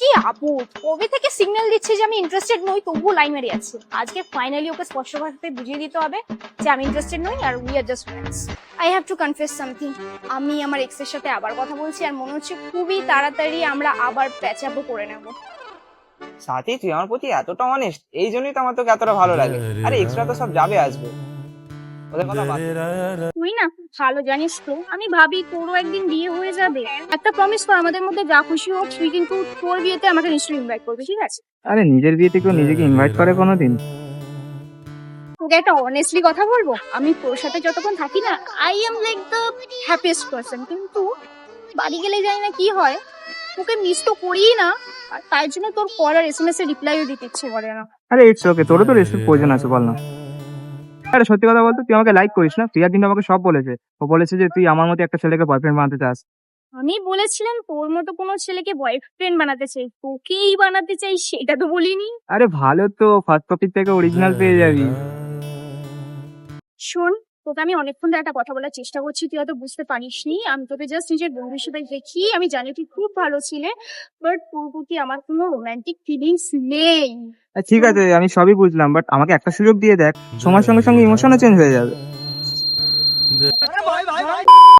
কি আপু, কবে থেকে সিগন্যাল দিচ্ছে যে আমি ইন্টারেস্টেড নই, তবুও লাইন মেরে যাচ্ছে। আজকে ফাইনালি ওকে স্পষ্ট ভাবে বুঝিয়ে দিতে হবে যে আমি ইন্টারেস্টেড নই আর we are just friends. I have to confess something. আমি আমার এক্সের সাথে আবার কথা বলছি আর মনে হচ্ছে খুবই তাড়াতাড়ি আমরা আবার প্যাচ আপও করে নেব। সাথী, তুই আমার প্রতি এতটা অনেস্ট, এই জন্যই তো আমার তোকে এতটা ভালো লাগে। আরে এক্সট্রা তো সব যাবে আসবে, ওদের কথা বাদ দে। তুই না ভালো জানিস তো, আমি ভাবি তোরও একদিন বিয়ে হয়ে যাবে। একটা প্রমিস কর, আমাদের মধ্যে যা খুশি হোক, তুই কিন্তু তোর বিয়েতে আমাকে নিশ্চয়ই ইনভাইট করবি, ঠিক আছে? আরে নিজের বিয়েতে কেউ নিজেকে ইনভাইট করে কোনোদিন? তোকে একটা অনেস্টলি কথা বলবো, আমি তোর সাথে যতক্ষণ থাকি না, I am like the happiest person, কিন্তু বাড়ি গেলে জানি না কি হয়, তোকে মিস তো করিই না, আর তাই জন্য তোর কল আর এসএমএস এর রিপ্লাইও দিতে ইচ্ছে করে না। আরে ইটস ওকে, তোরও তো রেস্টের প্রয়োজন আছে, বল না। আরে সত্যি কথা বলতো, তুই আমাকে লাইক করিস না? প্রিয়া কিন্তু আমাকে সব বলেছে। ও বলেছে যে তুই আমার মতো একটা ছেলেকে বয়ফ্রেন্ড বানাতে চাস। আমি বলেছিলাম তোর মতো কোনো ছেলেকে বয়ফ্রেন্ড বানাতে চাই, তোকেই বানাতে চাই সেটা তো বলিনি। আরে ভালো তো, ফার্স্ট কপি থেকে অরিজিনাল পেয়ে যাবি। শোন, তোকে আমি অনেকক্ষণ ধরে একটা কথা বলার চেষ্টা করছি, তুই হয়তো বুঝতে পারিসনি। আমি তোকে জাস্ট নিজের বন্ধু হিসেবে দেখি, আমি জানি তুই খুব ভালো ছিলে, বাট তোর প্রতি আমার কোনো রোমান্টিক ফিলিংস নেই। ঠিক আছে, আমি সবই বুঝলাম, বাট আমাকে একটা সুযোগ দিয়ে দেখ, সময়ের সঙ্গে সঙ্গে ইমোশনও চেঞ্জ হয়ে যাবে।